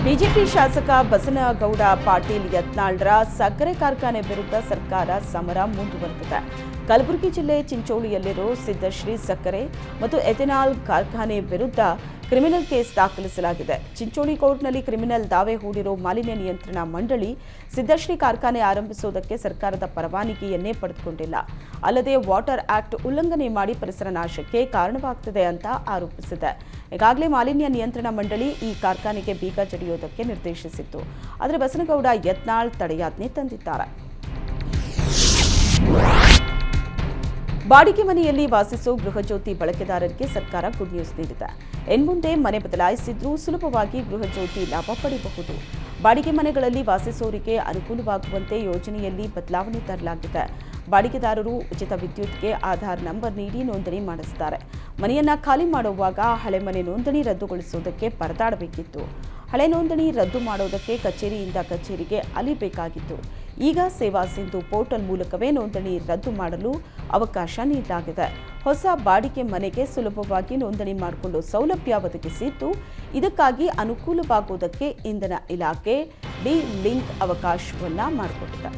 BJP ಶಾಸಕ ಬಸನಗೌಡ ಪಾಟೀಲ್ ಯತ್ನಾಳ್ರ ಸಕ್ಕರೆ ಕಾರ್ಖಾನೆ ವಿರುದ್ಧ ಸರ್ಕಾರ ಸಮರ ಮುಂದುವರೆದಿದೆ. ಕಲಬುರಗಿ ಜಿಲ್ಲೆ ಚಿಂಚೋಳಿಯಲ್ಲಿರೋ ಸಿದ್ದಶ್ರೀ ಸಕ್ಕರೆ ಮತ್ತು ಎಥೆನಾಲ್ ಕಾರ್ಖಾನೆ ವಿರುದ್ಧ ಕ್ರಿಮಿನಲ್ ಕೇಸ್ ದಾಖಲಿಸಲಾಗಿದೆ. ಚಿಂಚೋಳಿ ಕೋರ್ಟ್ನಲ್ಲಿ ಕ್ರಿಮಿನಲ್ ದಾವೆ ಹೂಡಿರೋ ಮಾಲಿನ್ಯ ನಿಯಂತ್ರಣ ಮಂಡಳಿ ಸಿದ್ದಶ್ರೀ ಕಾರ್ಖಾನೆ ಆರಂಭಿಸುವುದಕ್ಕೆ ಸರ್ಕಾರದ ಪರವಾನಗಿಯನ್ನೇ ಪಡೆದುಕೊಂಡಿಲ್ಲ. ಅಲ್ಲದೆ ವಾಟರ್ ಆಕ್ಟ್ ಉಲ್ಲಂಘನೆ ಮಾಡಿ ಪರಿಸರ ನಾಶಕ್ಕೆ ಕಾರಣವಾಗುತ್ತದೆ ಅಂತ ಆರೋಪಿಸಿದೆ. ಈಗಾಗಲೇ ಮಾಲಿನ್ಯ ನಿಯಂತ್ರಣ ಮಂಡಳಿ ಈ ಕಾರ್ಖಾನೆಗೆ ಬೀಗ ಜಡಿಯೋದಕ್ಕೆ ನಿರ್ದೇಶಿಸಿತ್ತು. ಆದರೆ ಬಸನಗೌಡ ಯತ್ನಾಳ್ ತಡೆಯಾಜ್ಞೆ ತಂದಿದ್ದಾರೆ. ಬಾಡಿಗೆ ಮನೆಯಲ್ಲಿ ವಾಸಿಸೋ ಗೃಹಜ್ಯೋತಿ ಬಳಕೆದಾರರಿಗೆ ಸರ್ಕಾರ ಗುಡ್ ನ್ಯೂಸ್ ನೀಡಿದೆ. ಇನ್ಮುಂದೆ ಮನೆ ಬದಲಾಯಿಸಿದ್ರೂ ಸುಲಭವಾಗಿ ಗೃಹಜ್ಯೋತಿ ಲಾಭ ಪಡೆಯಬಹುದು. ಬಾಡಿಗೆ ಮನೆಗಳಲ್ಲಿ ವಾಸಿಸೋರಿಗೆ ಅನುಕೂಲವಾಗುವಂತೆ ಯೋಜನೆಯಲ್ಲಿ ಬದಲಾವಣೆ ತರಲಾಗಿದೆ. ಬಾಡಿಗೆದಾರರು ಉಚಿತ ವಿದ್ಯುತ್ಗೆ ಆಧಾರ್ ನಂಬರ್ ನೀಡಿ ನೋಂದಣಿ ಮಾಡಿಸುತ್ತಾರೆ. ಮನೆಯನ್ನ ಖಾಲಿ ಮಾಡುವಾಗ ಹಳೆ ಮನೆ ನೋಂದಣಿ ರದ್ದುಗೊಳಿಸುವುದಕ್ಕೆ ಪರದಾಡಬೇಕಿತ್ತು. ಹಳೆ ನೋಂದಣಿ ರದ್ದು ಮಾಡೋದಕ್ಕೆ ಕಚೇರಿಯಿಂದ ಕಚೇರಿಗೆ ಅಲಿಬೇಕಾಗಿತ್ತು. ಈಗ ಸೇವಾ ಸಿಂಧು ಪೋರ್ಟಲ್ ಮೂಲಕವೇ ನೋಂದಣಿ ರದ್ದು ಮಾಡಲು ಅವಕಾಶ ನೀಡಲಾಗಿದೆ. ಹೊಸ ಬಾಡಿಗೆ ಮನೆಗೆ ಸುಲಭವಾಗಿ ನೋಂದಣಿ ಮಾಡಿಕೊಂಡು ಸೌಲಭ್ಯ ಒದಗಿಸಿದ್ದು, ಇದಕ್ಕಾಗಿ ಅನುಕೂಲವಾಗುವುದಕ್ಕೆ ಇಂಧನ ಇಲಾಖೆ ಡಿ ಲಿಂಕ್ ಅವಕಾಶವನ್ನ ಮಾಡಿಕೊಟ್ಟಿದೆ.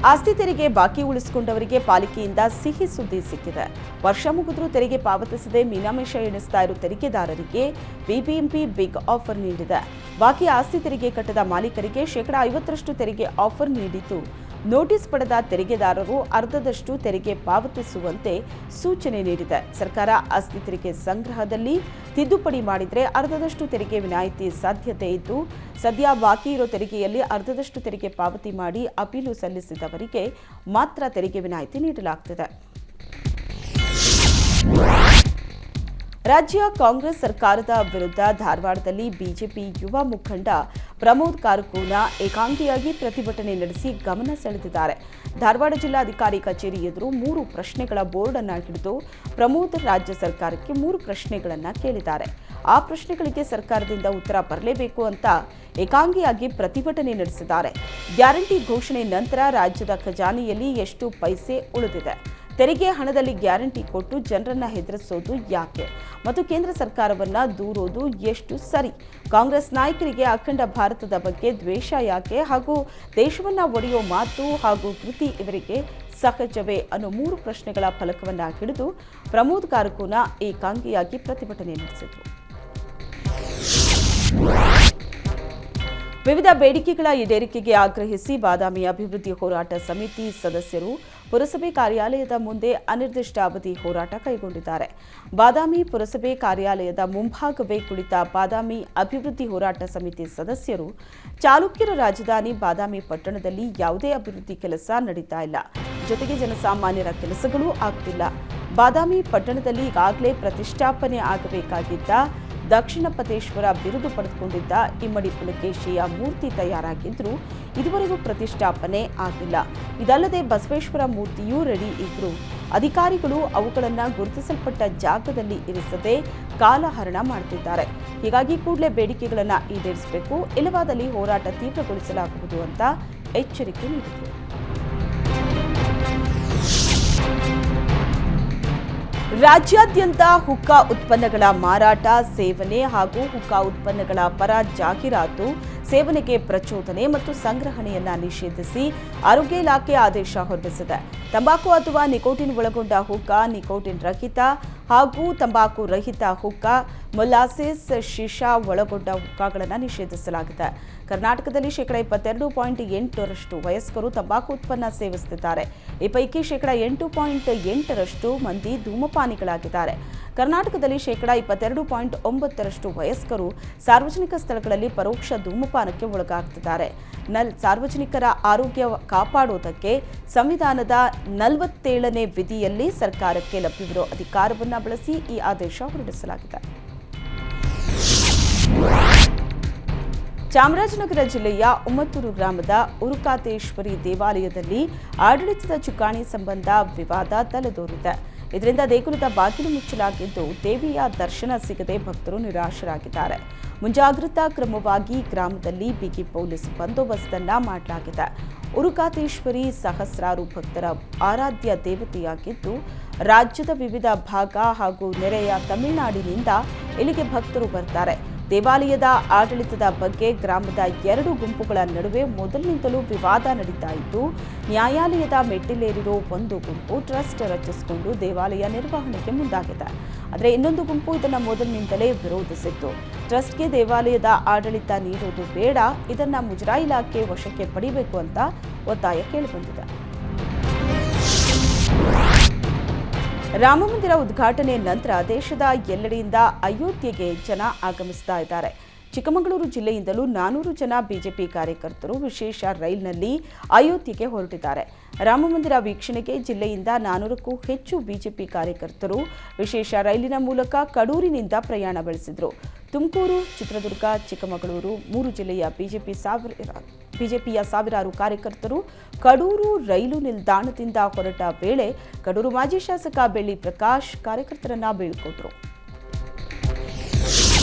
ಆಸ್ತಿ ತೆರಿಗೆ ಬಾಕಿ ಉಳಿಸಿಕೊಂಡವರಿಗೆ ಪಾಲಿಕೆಯಿಂದ ಸಿಹಿ ಸುದ್ದಿ ಸಿಕ್ಕಿದೆ. ವರ್ಷ ಮುಗಿದ್ರೂ ತೆರಿಗೆ ಪಾವತಿಸದೆ ಮೀನಾಮೇಷ ಎಣಿಸ್ತಾ ಇರೋ ತೆರಿಗೆದಾರರಿಗೆ ಬಿಬಿಎಂಪಿ ಬಿಗ್ ಆಫರ್ ನೀಡಿದೆ. ಬಾಕಿ ಆಸ್ತಿ ತೆರಿಗೆ ಕಟ್ಟದ ಮಾಲೀಕರಿಗೆ ಶೇಕಡಾ 50% ತೆರಿಗೆ ಆಫರ್ ನೀಡಿದ್ದು, ನೋಟಿಸ್ ಪಡೆದ ತೆರಿಗೆದಾರರು ಅರ್ಧದಷ್ಟು ತೆರಿಗೆ ಪಾವತಿಸುವಂತೆ ಸೂಚನೆ ನೀಡಿದೆ. ಸರ್ಕಾರ ಆಸ್ತಿ ತೆರಿಗೆ ಸಂಗ್ರಹದಲ್ಲಿ ತಿದ್ದುಪಡಿ ಮಾಡಿದರೆ ಅರ್ಧದಷ್ಟು ತೆರಿಗೆ ವಿನಾಯಿತಿ ಸಾಧ್ಯತೆ ಇದ್ದು, ಸದ್ಯ ಬಾಕಿ ಇರೋ ತೆರಿಗೆಯಲ್ಲಿ ಅರ್ಧದಷ್ಟು ತೆರಿಗೆ ಪಾವತಿ ಮಾಡಿ ಅಪೀಲು ಸಲ್ಲಿಸಿದವರಿಗೆ ಮಾತ್ರ ತೆರಿಗೆ ವಿನಾಯಿತಿ ನೀಡಲಾಗುತ್ತಿದೆ. ರಾಜ್ಯ ಕಾಂಗ್ರೆಸ್ ಸರ್ಕಾರದ ವಿರುದ್ಧ ಧಾರವಾಡದಲ್ಲಿ ಬಿಜೆಪಿ ಯುವ ಮುಖಂಡ ಪ್ರಮೋದ್ ಕಾರಕೂನ ಏಕಾಂಗಿಯಾಗಿ ಪ್ರತಿಭಟನೆ ನಡೆಸಿ ಗಮನ ಸೆಳೆದಿದ್ದಾರೆ. ಧಾರವಾಡ ಜಿಲ್ಲಾಧಿಕಾರಿ ಕಚೇರಿ ಎದುರು 3 ಪ್ರಶ್ನೆಗಳ ಬೋರ್ಡ್ ಅನ್ನು ಹಿಡಿದು ಪ್ರಮೋದ್ ರಾಜ್ಯ ಸರ್ಕಾರಕ್ಕೆ 3 ಪ್ರಶ್ನೆಗಳನ್ನು ಕೇಳಿದ್ದಾರೆ. ಆ ಪ್ರಶ್ನೆಗಳಿಗೆ ಸರ್ಕಾರದಿಂದ ಉತ್ತರ ಬರಲೇಬೇಕು ಅಂತ ಏಕಾಂಗಿಯಾಗಿ ಪ್ರತಿಭಟನೆ ನಡೆಸಿದ್ದಾರೆ. ಗ್ಯಾರಂಟಿ ಘೋಷಣೆ ನಂತರ ರಾಜ್ಯದ ಖಜಾನೆಯಲ್ಲಿ ಎಷ್ಟು ಪೈಸೆ ಉಳಿದಿದೆ, ತೆರಿಗೆ ಹಣದಲ್ಲಿ ಗ್ಯಾರಂಟಿ ಕೊಟ್ಟು ಜನರನ್ನ ಹೆದರಿಸೋದು ಯಾಕೆ ಮತ್ತು ಕೇಂದ್ರ ಸರ್ಕಾರವನ್ನ ದೂರೋದು ಎಷ್ಟು ಸರಿ, ಕಾಂಗ್ರೆಸ್ ನಾಯಕರಿಗೆ ಅಖಂಡ ಭಾರತದ ಬಗ್ಗೆ ದ್ವೇಷ ಯಾಕೆ ಹಾಗೂ ದೇಶವನ್ನ ಒಡೆಯೋ ಮಾತು ಹಾಗೂ ಕೃತಿ ಇವರಿಗೆ ಸಹಜವೇ ಅನ್ನೋ 3 ಪ್ರಶ್ನೆಗಳ ಫಲಕವನ್ನ ಹಿಡಿದು ಪ್ರಮೋದ್ ಕಾರಕೂನ ಏಕಾಂಗಿಯಾಗಿ ಪ್ರತಿಭಟನೆ ನಡೆಸಿದರು. ವಿವಿಧ ಬೇಡಿಕೆಗಳ ಈಡೇರಿಕೆಗೆ ಆಗ್ರಹಿಸಿ ಬಾದಾಮಿ ಅಭಿವೃದ್ಧಿ ಹೋರಾಟ ಸಮಿತಿ ಸದಸ್ಯರು ಪುರಸಭೆ ಕಾರ್ಯಾಲಯದ ಮುಂದೆ ಅನಿರ್ದಿಷ್ಟಾವಧಿ ಹೋರಾಟ ಕೈಗೊಂಡಿದ್ದಾರೆ. ಬಾದಾಮಿ ಪುರಸಭೆ ಕಾರ್ಯಾಲಯದ ಮುಂಭಾಗವೇ ಕುಳಿತ ಬಾದಾಮಿ ಅಭಿವೃದ್ಧಿ ಹೋರಾಟ ಸಮಿತಿ ಸದಸ್ಯರು ಚಾಲುಕ್ಯರ ರಾಜಧಾನಿ ಬಾದಾಮಿ ಪಟ್ಟಣದಲ್ಲಿ ಯಾವುದೇ ಅಭಿವೃದ್ಧಿ ಕೆಲಸ ನಡೀತಾ ಇಲ್ಲ, ಜೊತೆಗೆ ಜನಸಾಮಾನ್ಯರ ಕೆಲಸಗಳೂ ಆಗ್ತಿಲ್ಲ. ಬಾದಾಮಿ ಪಟ್ಟಣದಲ್ಲಿ ಈಗಾಗಲೇ ಪ್ರತಿಷ್ಠಾಪನೆ ಆಗಬೇಕಾಗಿದ್ದ ದಕ್ಷಿಣ ಪತೇಶ್ವರ ಬಿರುದು ಪಡೆದುಕೊಂಡಿದ್ದ ಇಮ್ಮಡಿ ಪುಲಕೇಶಿಯ ಮೂರ್ತಿ ತಯಾರಾಗಿದ್ದರೂ ಇದುವರೆಗೂ ಪ್ರತಿಷ್ಠಾಪನೆ ಆಗಿಲ್ಲ. ಇದಲ್ಲದೆ ಬಸವೇಶ್ವರ ಮೂರ್ತಿಯೂ ರೆಡಿ ಇದ್ರೂ ಅಧಿಕಾರಿಗಳು ಅವುಗಳನ್ನು ಗುರುತಿಸಲ್ಪಟ್ಟ ಜಾಗದಲ್ಲಿ ಇರಿಸದೆ ಕಾಲಹರಣ ಮಾಡುತ್ತಿದ್ದಾರೆ. ಹೀಗಾಗಿ ಕೂಡಲೇ ಬೇಡಿಕೆಗಳನ್ನು ಈಡೇರಿಸಬೇಕು, ಇಲ್ಲವಾದಲ್ಲಿ ಹೋರಾಟ ತೀವ್ರಗೊಳಿಸಲಾಗುವುದು ಅಂತ ಎಚ್ಚರಿಕೆ ನೀಡಿದರು. ರಾಜ್ಯಾದ್ಯಂತ ಹುಕ್ಕಾ ಉತ್ಪನ್ನಗಳ ಮಾರಾಟ, ಸೇವನೆ ಹಾಗೂ ಹುಕ್ಕಾ ಉತ್ಪನ್ನಗಳ ಪರ ಜಾಹೀರಾತು, ಸೇವನೆಗೆ ಪ್ರಚೋದನೆ ಮತ್ತು ಸಂಗ್ರಹಣೆಯನ್ನ ನಿಷೇಧಿಸಿ ಆರೋಗ್ಯ ಇಲಾಖೆ ಆದೇಶ ಹೊರಡಿಸಿದೆ. ತಂಬಾಕು ಅಥವಾ ನಿಕೋಟಿನ್ ಒಳಗೊಂಡ ಹುಕ್ಕಾ, ನಿಕೋಟಿನ್ ರಹಿತ ಹಾಗೂ ತಂಬಾಕು ರಹಿತ ಹುಕ್ಕಾ, ಮೊಲಾಸಿಸ್, ಶಿಶಾ ಒಳಗೊಂಡ ಹುಕ್ಕಾಗಳನ್ನು ನಿಷೇಧಿಸಲಾಗಿದೆ. ಕರ್ನಾಟಕದಲ್ಲಿ ಶೇಕಡಾ 22.8% ವಯಸ್ಕರು ತಂಬಾಕು ಉತ್ಪನ್ನ ಸೇವಿಸುತ್ತಿದ್ದಾರೆ. ಈ ಪೈಕಿ ಶೇಕಡಾ 8.8% ಮಂದಿ ಧೂಮಪಾನಿಗಳಾಗಿದ್ದಾರೆ. ಕರ್ನಾಟಕದಲ್ಲಿ ಶೇಕಡಾ 22.9% ವಯಸ್ಕರು ಸಾರ್ವಜನಿಕ ಸ್ಥಳಗಳಲ್ಲಿ ಪರೋಕ್ಷ ಧೂಮಪಾನಕ್ಕೆ ಒಳಗಾಗುತ್ತಿದ್ದಾರೆ. ಸಾರ್ವಜನಿಕರ ಆರೋಗ್ಯ ಕಾಪಾಡುವುದಕ್ಕೆ ಸಂವಿಧಾನದ 47ನೇ ವಿಧಿಯಲ್ಲಿ ಸರ್ಕಾರಕ್ಕೆ ಲಭ್ಯವಿರುವ ಅಧಿಕಾರವನ್ನು ಬಳಸಿ ಈ ಆದೇಶ ಹೊರಡಿಸಲಾಗಿದೆ. ಚಾಮರಾಜನಗರ ಜಿಲ್ಲೆಯ ಉಮ್ಮತ್ತೂರು ಗ್ರಾಮದ ಉರುಕಾತೇಶ್ವರಿ ದೇವಾಲಯದಲ್ಲಿ ಆಡಳಿತದ ಚುಕ್ಕಾಣಿ ಸಂಬಂಧ ವಿವಾದ ತಲೆದೋರಿದೆ. ಇದರಿಂದ ದೇಗುಲದ ಬಾಗಿಲು ಮುಚ್ಚಲಾಗಿದ್ದು, ದೇವಿಯ ದರ್ಶನ ಸಿಗದೆ ಭಕ್ತರು ನಿರಾಶರಾಗಿದ್ದಾರೆ. ಮುಂಜಾಗ್ರತಾ ಕ್ರಮವಾಗಿ ಗ್ರಾಮದಲ್ಲಿ ಬಿಗಿ ಪೊಲೀಸ್ ಬಂದೋಬಸ್ತನ್ನ ಮಾಡಲಾಗಿದೆ. ಉರುಕಾತೇಶ್ವರಿ ಸಹಸ್ರಾರು ಭಕ್ತರ ಆರಾಧ್ಯ ದೇವತೆಯಾಗಿದ್ದು, ರಾಜ್ಯದ ವಿವಿಧ ಭಾಗ ಹಾಗೂ ನೆರೆಯ ತಮಿಳುನಾಡಿನಿಂದ ಇಲ್ಲಿಗೆ ಭಕ್ತರು ಬರ್ತಾರೆ. ದೇವಾಲಯದ ಆಡಳಿತದ ಬಗ್ಗೆ ಗ್ರಾಮದ ಎರಡು ಗುಂಪುಗಳ ನಡುವೆ ಮೊದಲಿನಿಂದಲೂ ವಿವಾದ ನಡೀತಾ ಇದ್ದು, ನ್ಯಾಯಾಲಯದ ಮೆಟ್ಟಿಲೇರಿರೋ ಒಂದು ಗುಂಪು ಟ್ರಸ್ಟ್ ರಚಿಸಿಕೊಂಡು ದೇವಾಲಯ ನಿರ್ವಹಣೆಗೆ ಮುಂದಾಗಿದೆ. ಆದರೆ ಇನ್ನೊಂದು ಗುಂಪು ಇದನ್ನು ಮೊದಲಿನಿಂದಲೇ ವಿರೋಧಿಸಿತ್ತು. ಟ್ರಸ್ಟ್ಗೆ ದೇವಾಲಯದ ಆಡಳಿತ ನೀಡುವುದು ಬೇಡ, ಇದನ್ನ ಮುಜರಾಯಿ ಇಲಾಖೆ ವಶಕ್ಕೆ ಪಡಿಬೇಕು ಅಂತ ಒತ್ತಾಯ ಕೇಳಿಬಂದಿದೆ. ರಾಮಮಂದಿರ ಉದ್ಘಾಟನೆ ನಂತರ ದೇಶದ ಎಲ್ಲೆಡೆಯಿಂದ ಅಯೋಧ್ಯೆಗೆ ಜನ ಆಗಮಿಸ್ತಾ ಇದ್ದಾರೆ. ಚಿಕ್ಕಮಗಳೂರು ಜಿಲ್ಲೆಯಿಂದಲೂ 400 ಜನ ಬಿಜೆಪಿ ಕಾರ್ಯಕರ್ತರು ವಿಶೇಷ ರೈಲಿನಲ್ಲಿ ಅಯೋಧ್ಯೆಗೆ ಹೊರಟಿದ್ದಾರೆ. ರಾಮಮಂದಿರ ವೀಕ್ಷಣೆಗೆ ಜಿಲ್ಲೆಯಿಂದ 400ಕ್ಕೂ ಹೆಚ್ಚು ಬಿಜೆಪಿ ಕಾರ್ಯಕರ್ತರು ವಿಶೇಷ ರೈಲಿನ ಮೂಲಕ ಕಡೂರಿನಿಂದ ಪ್ರಯಾಣ ಬೆಳೆಸಿದರು. ತುಮಕೂರು, ಚಿತ್ರದುರ್ಗ, ಚಿಕ್ಕಮಗಳೂರು 3 ಜಿಲ್ಲೆಯ ಬಿಜೆಪಿಯ ಸಾವಿರಾರು ಕಾರ್ಯಕರ್ತರು ಕಡೂರು ರೈಲು ನಿಲ್ದಾಣದಿಂದ ಹೊರಟ ವೇಳೆ ಕಡೂರು ಮಾಜಿ ಶಾಸಕ ಬೆಳ್ಳಿ ಪ್ರಕಾಶ್ ಕಾರ್ಯಕರ್ತರನ್ನ ಬೀಳ್ಕೊಟ್ರು.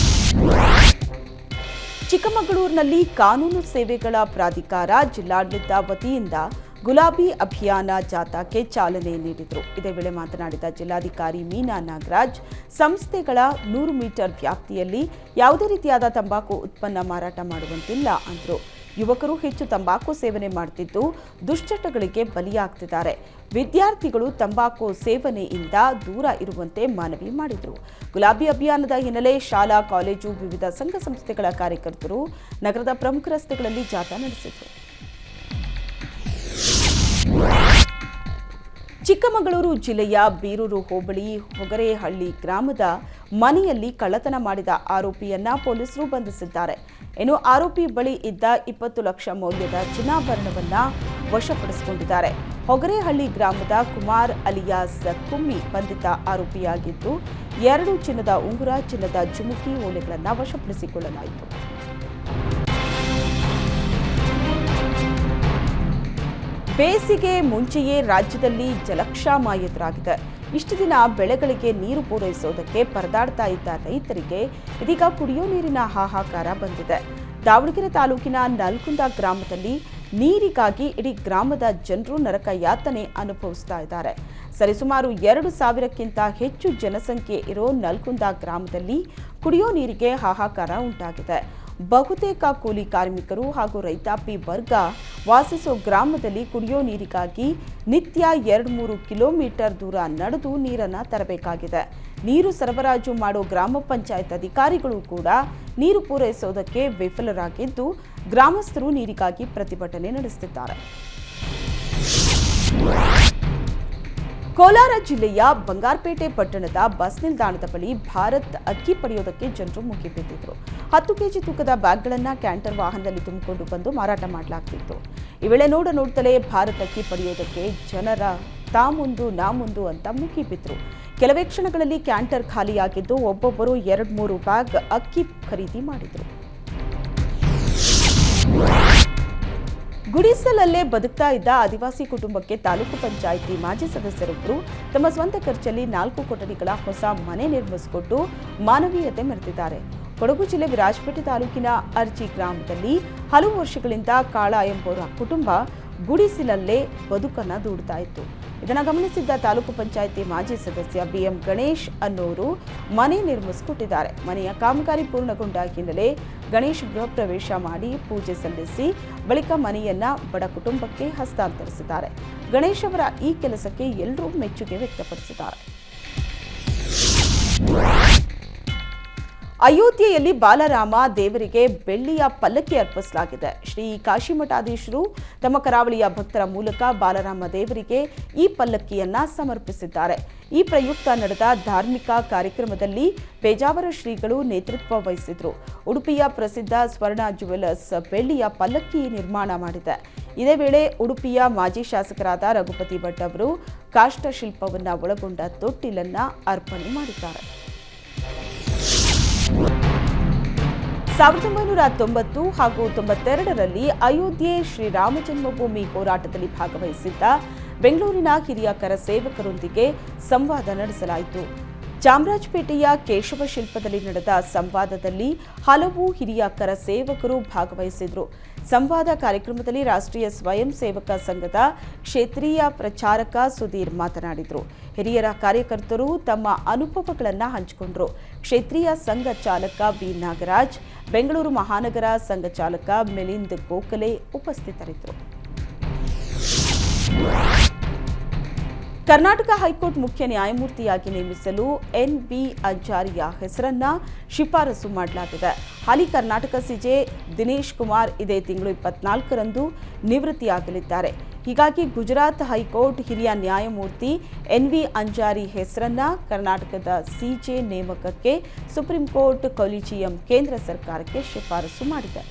ಚಿಕ್ಕಮಗಳೂರಿನಲ್ಲಿ ಕಾನೂನು ಸೇವೆಗಳ ಪ್ರಾಧಿಕಾರ ಜಿಲ್ಲಾಡಳಿತ ವತಿಯಿಂದ ಗುಲಾಬಿ ಅಭಿಯಾನ ಜಾಥಾಕ್ಕೆ ಚಾಲನೆ ನೀಡಿದರು. ಇದೇ ವೇಳೆ ಮಾತನಾಡಿದ ಜಿಲ್ಲಾಧಿಕಾರಿ ಮೀನಾ ನಾಗರಾಜ್, ಸಂಸ್ಥೆಗಳ 100 ಮೀಟರ್ ವ್ಯಾಪ್ತಿಯಲ್ಲಿ ಯಾವುದೇ ರೀತಿಯಾದ ತಂಬಾಕು ಉತ್ಪನ್ನ ಮಾರಾಟ ಮಾಡುವಂತಿಲ್ಲ ಅಂದರು. ಯುವಕರು ಹೆಚ್ಚು ತಂಬಾಕು ಸೇವನೆ ಮಾಡುತ್ತಿದ್ದು ದುಶ್ಚಟಗಳಿಗೆ ಬಲಿಯಾಗ್ತಿದ್ದಾರೆ. ವಿದ್ಯಾರ್ಥಿಗಳು ತಂಬಾಕು ಸೇವನೆಯಿಂದ ದೂರ ಇರುವಂತೆ ಮನವಿ ಮಾಡಿದರು. ಗುಲಾಬಿ ಅಭಿಯಾನದ ಹಿನ್ನೆಲೆ ಶಾಲಾ, ಕಾಲೇಜು, ವಿವಿಧ ಸಂಘ ಸಂಸ್ಥೆಗಳ ಕಾರ್ಯಕರ್ತರು ನಗರದ ಪ್ರಮುಖ ರಸ್ತೆಗಳಲ್ಲಿ ಜಾಥಾ ನಡೆಸಿದರು. ಚಿಕ್ಕಮಗಳೂರು ಜಿಲ್ಲೆಯ ಬೀರೂರು ಹೋಬಳಿ ಹೊಗರೇಹಳ್ಳಿ ಗ್ರಾಮದ ಮನೆಯಲ್ಲಿ ಕಳ್ಳತನ ಮಾಡಿದ ಆರೋಪಿಯನ್ನ ಪೊಲೀಸರು ಬಂಧಿಸಿದ್ದಾರೆ. ಇನ್ನು ಆರೋಪಿ ಬಳಿ ಇದ್ದ 20 ಲಕ್ಷ ಮೌಲ್ಯದ ಚಿನ್ನಾಭರಣವನ್ನ ವಶಪಡಿಸಿಕೊಂಡಿದ್ದಾರೆ. ಹೊಗರೇಹಳ್ಳಿ ಗ್ರಾಮದ ಕುಮಾರ್ ಅಲಿಯಾಸ್ ಕುಮ್ಮಿ ಬಂಧಿತ ಆರೋಪಿಯಾಗಿದ್ದು 2 ಚಿನ್ನದ ಉಂಗುರ, ಚಿನ್ನದ ಜುಮುಕಿ ಓಲೆಗಳನ್ನು ವಶಪಡಿಸಿಕೊಳ್ಳಲಾಯಿತು. ಬೇಸಿಗೆ ಮುಂಚೆಯೇ ರಾಜ್ಯದಲ್ಲಿ ಜಲಕ್ಷಾಮ ಎದುರಾಗಿದೆ. ಇಷ್ಟು ದಿನ ಬೆಳೆಗಳಿಗೆ ನೀರು ಪೂರೈಸೋದಕ್ಕೆ ಪರದಾಡ್ತಾ ಇದ್ದ ರೈತರಿಗೆ ಇದೀಗ ಕುಡಿಯೋ ನೀರಿನ ಹಾಹಾಕಾರ ಬಂದಿದೆ. ದಾವಣಗೆರೆ ತಾಲೂಕಿನ ನಲ್ಕುಂದ ಗ್ರಾಮದಲ್ಲಿ ನೀರಿಗಾಗಿ ಇಡೀ ಗ್ರಾಮದ ಜನರು ನರಕ ಯಾತನೆ ಅನುಭವಿಸ್ತಾ ಇದ್ದಾರೆ. ಸರಿಸುಮಾರು 2,000ಕ್ಕಿಂತ ಹೆಚ್ಚು ಜನಸಂಖ್ಯೆ ಇರೋ ನಲ್ಕುಂದ ಗ್ರಾಮದಲ್ಲಿ ಕುಡಿಯೋ ನೀರಿಗೆ ಹಾಹಾಕಾರ ಉಂಟಾಗಿದೆ. ಬಹುತೇಕ ಕೂಲಿ ಕಾರ್ಮಿಕರು ಹಾಗೂ ರೈತಾಪಿ ವರ್ಗ ವಾಸಿಸೋ ಗ್ರಾಮದಲ್ಲಿ ಕುಡಿಯೋ ನೀರಿಗಾಗಿ ನಿತ್ಯ 2-3 ಕಿಲೋಮೀಟರ್ ದೂರ ನಡೆದು ನೀರನ್ನು ತರಬೇಕಾಗಿದೆ. ನೀರು ಸರಬರಾಜು ಮಾಡೋ ಗ್ರಾಮ ಪಂಚಾಯತ್ ಅಧಿಕಾರಿಗಳು ಕೂಡ ನೀರು ಪೂರೈಸೋದಕ್ಕೆ ವಿಫಲರಾಗಿದ್ದು ಗ್ರಾಮಸ್ಥರು ನೀರಿಗಾಗಿ ಪ್ರತಿಭಟನೆ ನಡೆಸುತ್ತಿದ್ದಾರೆ. ಕೋಲಾರ ಜಿಲ್ಲೆಯ ಬಂಗಾರಪೇಟೆ ಪಟ್ಟಣದ ಬಸ್ ನಿಲ್ದಾಣದ ಬಳಿ ಭಾರತ್ ಅಕ್ಕಿ ಪಡೆಯೋದಕ್ಕೆ ಜನರು ಮುಗಿಬಿದ್ದಿದ್ರು. 10 ಕೆಜಿ ತೂಕದ ಬ್ಯಾಗ್ಗಳನ್ನು ಕ್ಯಾಂಟರ್ ವಾಹನದಲ್ಲಿ ತುಂಬಿಕೊಂಡು ಬಂದು ಮಾರಾಟ ಮಾಡಲಾಗ್ತಿತ್ತು. ಈ ವೇಳೆ ನೋಡುತ್ತಲೇ ಭಾರತ್ ಅಕ್ಕಿ ಪಡೆಯೋದಕ್ಕೆ ಜನರ ತಾ ಮುಂದು ನಾ ಮುಂದು ಅಂತ ಮುಗಿಬಿದ್ರು. ಕೆಲವೇ ಕ್ಷಣಗಳಲ್ಲಿ ಕ್ಯಾಂಟರ್ ಖಾಲಿಯಾಗಿದ್ದು ಒಬ್ಬೊಬ್ಬರು 2-3 ಬ್ಯಾಗ್ ಅಕ್ಕಿ ಖರೀದಿ ಮಾಡಿದ್ರು. ಗುಡಿಸಲಲ್ಲೇ ಬದುಕ್ತಾ ಇದ್ದ ಆದಿವಾಸಿ ಕುಟುಂಬಕ್ಕೆ ತಾಲೂಕು ಪಂಚಾಯಿತಿ ಮಾಜಿ ಸದಸ್ಯರೊಬ್ಬರು ತಮ್ಮ ಸ್ವಂತ ಖರ್ಚಲ್ಲಿ 4 ಕೊಠಡಿಗಳ ಹೊಸ ಮನೆ ನಿರ್ಮಿಸಿಕೊಟ್ಟು ಮಾನವೀಯತೆ ಮೆರೆದಿದ್ದಾರೆ. ಕೊಡಗು ಜಿಲ್ಲೆ ವಿರಾಜಪೇಟೆ ತಾಲೂಕಿನ ಅರ್ಜಿ ಗ್ರಾಮದಲ್ಲಿ ಹಲವು ವರ್ಷಗಳಿಂದ ಕಾಳ ಎಂಬುವರ ಕುಟುಂಬ ಗುಡಿಸಲಲ್ಲೇ ಬದುಕನ್ನು ದೂಡ್ತಾ ಇತ್ತು. ಇದನ್ನು ಗಮನಿಸಿದ್ದ ತಾಲೂಕು ಪಂಚಾಯಿತಿ ಮಾಜಿ ಸದಸ್ಯ BM ಗಣೇಶ್ ಅನ್ನೋರು ಮನೆ ನಿರ್ಮಿಸಿಕೊಟ್ಟಿದ್ದಾರೆ. ಮನೆಯ ಕಾಮಗಾರಿ ಪೂರ್ಣಗೊಂಡ ಹಿನ್ನೆಲೆ ಗಣೇಶ್ ಗೃಹ ಪ್ರವೇಶ ಮಾಡಿ ಪೂಜೆ ಸಲ್ಲಿಸಿ ಬಳಿಕ ಮನೆಯನ್ನ ಬಡ ಕುಟುಂಬಕ್ಕೆ ಹಸ್ತಾಂತರಿಸಿದ್ದಾರೆ. ಗಣೇಶ್ ಅವರ ಈ ಕೆಲಸಕ್ಕೆ ಎಲ್ಲರೂ ಮೆಚ್ಚುಗೆ ವ್ಯಕ್ತಪಡಿಸಿದ್ದಾರೆ. ಅಯೋಧ್ಯೆಯಲ್ಲಿ ಬಾಲರಾಮ ದೇವರಿಗೆ ಬೆಳ್ಳಿಯ ಪಲ್ಲಕ್ಕಿ ಅರ್ಪಿಸಲಾಗಿದೆ. ಶ್ರೀ ಕಾಶಿಮಠಾಧೀಶರು ತಮ್ಮ ಕರಾವಳಿಯ ಭಕ್ತರ ಮೂಲಕ ಬಾಲರಾಮ ದೇವರಿಗೆ ಈ ಪಲ್ಲಕ್ಕಿಯನ್ನ ಸಮರ್ಪಿಸಿದ್ದಾರೆ. ಈ ಪ್ರಯುಕ್ತ ನಡೆದ ಧಾರ್ಮಿಕ ಕಾರ್ಯಕ್ರಮದಲ್ಲಿ ಪೇಜಾವರ ಶ್ರೀಗಳು ನೇತೃತ್ವ ವಹಿಸಿದ್ರು. ಉಡುಪಿಯ ಪ್ರಸಿದ್ಧ ಸ್ವರ್ಣ ಜುವೆಲರ್ಸ್ ಬೆಳ್ಳಿಯ ಪಲ್ಲಕ್ಕಿ ನಿರ್ಮಾಣ ಮಾಡಿದೆ. ಇದೇ ವೇಳೆ ಉಡುಪಿಯ ಮಾಜಿ ಶಾಸಕರಾದ ರಘುಪತಿ ಭಟ್ ಅವರು ಕಾಷ್ಟಶಿಲ್ಪವನ್ನು ಒಳಗೊಂಡ ತೊಟ್ಟಿಲನ್ನ ಅರ್ಪಣೆ ಮಾಡಿದ್ದಾರೆ. 1990 ಹಾಗೂ 92ರಲ್ಲಿ ಅಯೋಧ್ಯೆ ಶ್ರೀರಾಮ ಜನ್ಮಭೂಮಿ ಹೋರಾಟದಲ್ಲಿ ಭಾಗವಹಿಸಿದ್ದ ಬೆಂಗಳೂರಿನ ಹಿರಿಯ ಕರ ಸೇವಕರೊಂದಿಗೆ ಸಂವಾದ ನಡೆಸಲಾಯಿತು. ಚಾಮರಾಜಪೇಟೆಯ ಕೇಶವ ಶಿಲ್ಪದಲ್ಲಿ ನಡೆದ ಸಂವಾದದಲ್ಲಿ ಹಲವು ಹಿರಿಯ ಕರ ಸೇವಕರು ಭಾಗವಹಿಸಿದರು. ಸಂವಾದ ಕಾರ್ಯಕ್ರಮದಲ್ಲಿ ರಾಷ್ಟ್ರೀಯ ಸ್ವಯಂ ಸೇವಕ ಸಂಘದ ಕ್ಷೇತ್ರೀಯ ಪ್ರಚಾರಕ ಸುಧೀರ್ ಮಾತನಾಡಿದರು. ಹಿರಿಯರ ಕಾರ್ಯಕರ್ತರು ತಮ್ಮ ಅನುಭವಗಳನ್ನು ಹಂಚಿಕೊಂಡರು. ಕ್ಷೇತ್ರೀಯ ಸಂಘ ಚಾಲಕ ಬಿ ನಾಗರಾಜ್, ಬೆಂಗಳೂರು ಮಹಾನಗರ ಸಂಘ ಚಾಲಕ ಮಿಲಿಂದ್ ಗೋಖಲೆ ಉಪಸ್ಥಿತರಿದ್ದರು. ಕರ್ನಾಟಕ ಹೈಕೋರ್ಟ್ ಮುಖ್ಯ ನ್ಯಾಯಮೂರ್ತಿಯಾಗಿ ನೇಮಿಸಲು ಎನ್.ವಿ. ಅಂಜಾರಿಯ ಹೆಸರನ್ನ ಶಿಫಾರಸು ಮಾಡಲಾಗಿದೆ. ಹಾಲಿ ಕರ್ನಾಟಕ ಸಿಜೆ ದಿನೇಶ್ ಕುಮಾರ್ ಇದೇ ತಿಂಗಳು 24ರಂದು ನಿವೃತ್ತಿಯಾಗಲಿದ್ದಾರೆ. ಹೀಗಾಗಿ ಗುಜರಾತ್ ಹೈಕೋರ್ಟ್ ಹಿರಿಯ ನ್ಯಾಯಮೂರ್ತಿ ಎನ್.ವಿ. ಅಂಜಾರಿ ಹೆಸರನ್ನ ಕರ್ನಾಟಕದ ಸಿಜೆ ನೇಮಕಕ್ಕೆ ಸುಪ್ರೀಂ ಕೋರ್ಟ್ ಕೊಲಿಜಿಯಂ ಕೇಂದ್ರ ಸರ್ಕಾರಕ್ಕೆ ಶಿಫಾರಸು ಮಾಡಿದೆ.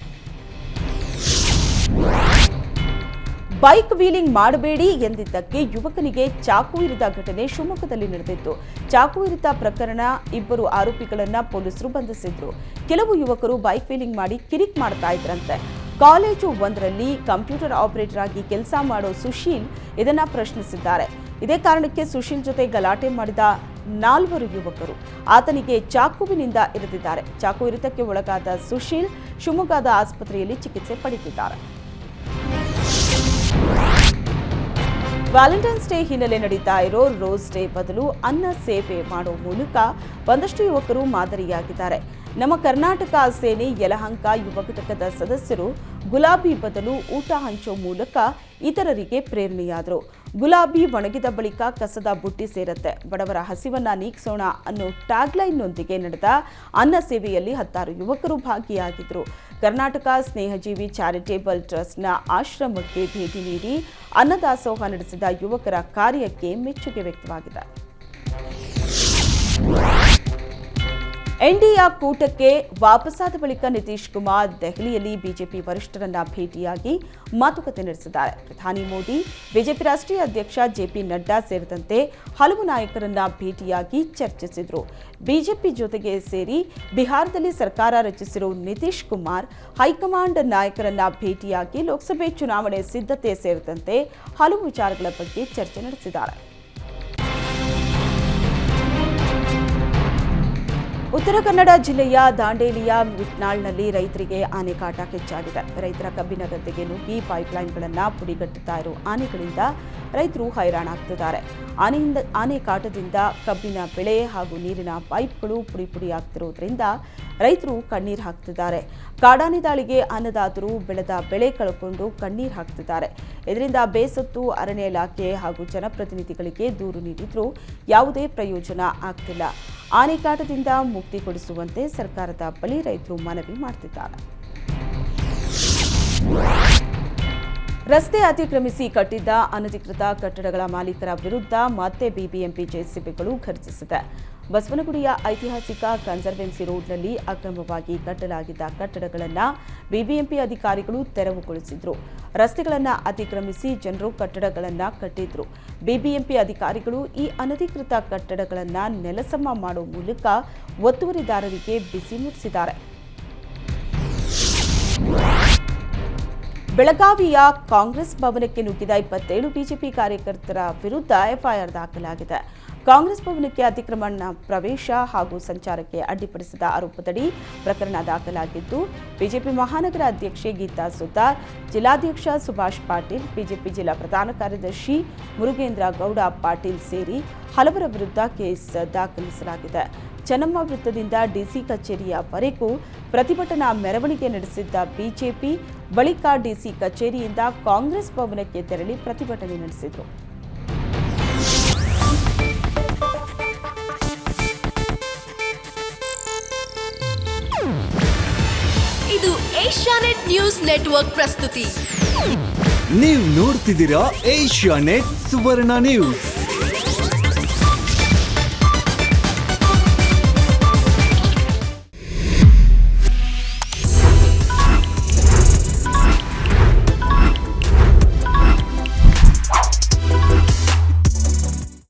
ಬೈಕ್ ವೀಲಿಂಗ್ ಮಾಡಬೇಡಿ ಎಂದಿದ್ದಕ್ಕೆ ಯುವಕನಿಗೆ ಚಾಕು ಇರಿದ ಘಟನೆ ಶಿವಮೊಗ್ಗದಲ್ಲಿ ನಡೆದಿತ್ತು. ಚಾಕು ಇರಿತ ಪ್ರಕರಣ ಇಬ್ಬರು ಆರೋಪಿಗಳನ್ನ ಪೊಲೀಸರು ಬಂಧಿಸಿದ್ರು. ಕೆಲವು ಯುವಕರು ಬೈಕ್ ವೀಲಿಂಗ್ ಮಾಡಿ ಕಿರಿಕ್ ಮಾಡ್ತಾ ಇದ್ರಂತೆ. ಕಾಲೇಜು ಒಂದರಲ್ಲಿ ಕಂಪ್ಯೂಟರ್ ಆಪರೇಟರ್ ಆಗಿ ಕೆಲಸ ಮಾಡೋ ಸುಶೀಲ್ ಇದನ್ನ ಪ್ರಶ್ನಿಸಿದ್ದಾರೆ. ಇದೇ ಕಾರಣಕ್ಕೆ ಸುಶೀಲ್ ಜೊತೆ ಗಲಾಟೆ ಮಾಡಿದ 4 ಯುವಕರು ಆತನಿಗೆ ಚಾಕುವಿನಿಂದ ಇರಿದಿದ್ದಾರೆ. ಚಾಕು ಇರಿತಕ್ಕೆ ಒಳಗಾದ ಸುಶೀಲ್ ಶಿವಮೊಗ್ಗದ ಆಸ್ಪತ್ರೆಯಲ್ಲಿ ಚಿಕಿತ್ಸೆ ಪಡೆದಿದ್ದಾರೆ. ವ್ಯಾಲೆಂಟೈನ್ಸ್ ಡೇ ಹಿನ್ನೆಲೆ ನಡೀತಾ ಇರೋ ರೋಸ್ ಡೇ ಬದಲು ಅನ್ನ ಸೇವೆ ಮಾಡೋ ಮೂಲಕ ಒಂದಷ್ಟು ಯುವಕರು ಮಾದರಿಯಾಗಿದ್ದಾರೆ. ನಮ್ಮ ಕರ್ನಾಟಕ ಸೇನೆ ಯಲಹಂಕ ಯುವ ಘಟಕದ ಸದಸ್ಯರು ಗುಲಾಬಿ ಬದಲು ಊಟ ಹಂಚೋ ಮೂಲಕ ಇತರರಿಗೆ ಪ್ರೇರಣೆಯಾದರು. ಗುಲಾಬಿ ಒಣಗಿದ ಬಳಿಕ ಕಸದ ಬುಟ್ಟಿ ಸೇರುತ್ತೆ, ಬಡವರ ಹಸಿವನ್ನ ನೀಗಿಸೋಣ ಅನ್ನೋ ಟ್ಯಾಗ್ಲೈನ್ನೊಂದಿಗೆ ನಡೆದ ಅನ್ನ ಸೇವೆಯಲ್ಲಿ 10 ಯುವಕರು ಭಾಗಿಯಾಗಿದ್ದರು. ಕರ್ನಾಟಕ ಸ್ನೇಹಜೀವಿ ಚಾರಿಟೇಬಲ್ ಟ್ರಸ್ಟ್ನ ಆಶ್ರಮಕ್ಕೆ ಭೇಟಿ ನೀಡಿ ಅನ್ನದಾಸೋಹ ನಡೆಸಿದ ಯುವಕರ ಕಾರ್ಯಕ್ಕೆ ಮೆಚ್ಚುಗೆ ವ್ಯಕ್ತವಾಗಿದೆ. ಎನ್ಡಿಎ ಕೂಟಕ್ಕೆ ವಾಪಸ್ಸಾದ ಬಳಿಕ ನಿತೀಶ್ ಕುಮಾರ್ ದೆಹಲಿಯಲ್ಲಿ ಬಿಜೆಪಿ ವರಿಷ್ಠರನ್ನ ಭೇಟಿಯಾಗಿ ಮಾತುಕತೆ ನಡೆಸಿದ್ದಾರೆ. ಪ್ರಧಾನಿ ಮೋದಿ, ಬಿಜೆಪಿ ರಾಷ್ಟ್ರೀಯ ಅಧ್ಯಕ್ಷ ಜೆಪಿ ನಡ್ಡಾ ಸೇರಿದಂತೆ ಹಲವು ನಾಯಕರನ್ನ ಭೇಟಿಯಾಗಿ ಚರ್ಚಿಸಿದರು. ಬಿಜೆಪಿ ಜೊತೆಗೆ ಸೇರಿ ಬಿಹಾರದಲ್ಲಿ ಸರ್ಕಾರ ರಚಿಸಿರುವ ನಿತೀಶ್ ಕುಮಾರ್ ಹೈಕಮಾಂಡ್ ನಾಯಕರನ್ನ ಭೇಟಿಯಾಗಿ ಲೋಕಸಭೆ ಚುನಾವಣೆ ಸಿದ್ಧತೆ ಸೇರಿದಂತೆ ಹಲವು ವಿಚಾರಗಳ ಬಗ್ಗೆ ಚರ್ಚೆ ನಡೆಸಿದ್ದಾರೆ. ಉತ್ತರ ಕನ್ನಡ ಜಿಲ್ಲೆಯ ದಾಂಡೇಲಿಯ ಮಿಟ್ನಾಳ್ನಲ್ಲಿ ರೈತರಿಗೆ ಆನೆ ಕಾಟ ಹೆಚ್ಚಾಗಿದೆ. ರೈತರ ಕಬ್ಬಿನ ಗದ್ದೆಗೆ ನುಗ್ಗಿ ಪೈಪ್ಲೈನ್ಗಳನ್ನು ಪುಡಿಗಟ್ಟುತ್ತಾ ಇರುವ ಆನೆಗಳಿಂದ ರೈತರು ಹೈರಾಣಾಗ್ತಿದ್ದಾರೆ. ಆನೆ ಕಾಟದಿಂದ ಕಬ್ಬಿನ ಬೆಳೆ ಹಾಗೂ ನೀರಿನ ಪೈಪ್ಗಳು ಪುಡಿಯಾಗ್ತಿರೋದ್ರಿಂದ ರೈತರು ಕಣ್ಣೀರು ಹಾಕ್ತಿದ್ದಾರೆ. ಕಾಡಾನೆ ದಾಳಿಗೆ ಅನ್ನದಾತರು ಬೆಳೆದ ಬೆಳೆ ಕಳ್ಕೊಂಡು ಕಣ್ಣೀರು ಹಾಕ್ತಿದ್ದಾರೆ. ಇದರಿಂದ ಬೇಸತ್ತು ಅರಣ್ಯ ಇಲಾಖೆ ಹಾಗೂ ಜನಪ್ರತಿನಿಧಿಗಳಿಗೆ ದೂರು ನೀಡಿದ್ರೂ ಯಾವುದೇ ಪ್ರಯೋಜನ ಆಗ್ತಿಲ್ಲ. ಆನೆ ಕಾಟದಿಂದ ಮುಕ್ತಿ ಕೊಡಿಸುವಂತೆ ಸರ್ಕಾರದ ಬಳಿ ರೈತರು ಮನವಿ ಮಾಡುತ್ತಿದ್ದಾರೆ. ರಸ್ತೆ ಅತಿಕ್ರಮಿಸಿ ಕಟ್ಟಿದ್ದ ಅನಧಿಕೃತ ಕಟ್ಟಡಗಳ ಮಾಲೀಕರ ವಿರುದ್ಧ ಮತ್ತೆ ಬಿಬಿಎಂಪಿ ಜೆಸಿಬಿಗಳು ಘರ್ಜಿಸಿದೆ. ಬಸವನಗುಡಿಯ ಐತಿಹಾಸಿಕ ಕನ್ಸರ್ವೆನ್ಸಿ ರೋಡ್ನಲ್ಲಿ ಅಕ್ರಮವಾಗಿ ಕಟ್ಟಲಾಗಿದ್ದ ಕಟ್ಟಡಗಳನ್ನು ಬಿಬಿಎಂಪಿ ಅಧಿಕಾರಿಗಳು ತೆರವುಗೊಳಿಸಿದ್ರು. ರಸ್ತೆಗಳನ್ನು ಅತಿಕ್ರಮಿಸಿ ಜನರು ಕಟ್ಟಡಗಳನ್ನು ಕಟ್ಟಿದ್ರು. ಬಿಬಿಎಂಪಿ ಅಧಿಕಾರಿಗಳು ಈ ಅನಧಿಕೃತ ಕಟ್ಟಡಗಳನ್ನು ನೆಲಸಮ ಮಾಡುವ ಮೂಲಕ ಒತ್ತುವರಿದಾರರಿಗೆ ಬಿಸಿ ಮುಟ್ಟಿಸಿದ್ದಾರೆ. ಬೆಳಗಾವಿಯ ಕಾಂಗ್ರೆಸ್ ಭವನಕ್ಕೆ ನುಗ್ಗಿದ 27 ಬಿಜೆಪಿ ಕಾರ್ಯಕರ್ತರ ವಿರುದ್ಧ ಎಫ್ಐಆರ್ ದಾಖಲಾಗಿದೆ. ಕಾಂಗ್ರೆಸ್ ಭವನಕ್ಕೆ ಅತಿಕ್ರಮಣ ಪ್ರವೇಶ ಹಾಗೂ ಸಂಚಾರಕ್ಕೆ ಅಡ್ಡಿಪಡಿಸಿದ ಆರೋಪದಡಿ ಪ್ರಕರಣ ದಾಖಲಾಗಿದ್ದು, ಬಿಜೆಪಿ ಮಹಾನಗರ ಅಧ್ಯಕ್ಷೆ ಗೀತಾ ಸುತಾರ್, ಜಿಲ್ಲಾಧ್ಯಕ್ಷ ಸುಭಾಷ್ ಪಾಟೀಲ್, ಬಿಜೆಪಿ ಜಿಲ್ಲಾ ಪ್ರಧಾನ ಕಾರ್ಯದರ್ಶಿ ಮುರುಗೇಂದ್ರ ಗೌಡ ಪಾಟೀಲ್ ಸೇರಿ ಹಲವರ ವಿರುದ್ಧ ಕೇಸ್ ದಾಖಲಿಸಲಾಗಿದೆ. ಚೆನ್ನಮ್ಮ ವೃತ್ತದಿಂದ ಡಿಸಿ ಕಚೇರಿಯವರೆಗೂ ಪ್ರತಿಭಟನಾ ಮೆರವಣಿಗೆ ನಡೆಸಿದ್ದ ಬಿಜೆಪಿ ಬಳಿಕ ಡಿಸಿ ಕಚೇರಿಯಿಂದ ಕಾಂಗ್ರೆಸ್ ಭವನಕ್ಕೆ ತೆರಳಿ ಪ್ರತಿಭಟನೆ ನಡೆಸಿದರು. ಇದು ಏಷ್ಯಾನೆಟ್ ನ್ಯೂಸ್ ನೆಟ್ವರ್ಕ್ ಪ್ರಸ್ತುತಿ. ನೀವು ನೋಡ್ತಿದ್ದೀರಾ ಏಷ್ಯಾನೆಟ್ ಸುವರ್ಣ ನ್ಯೂಸ್.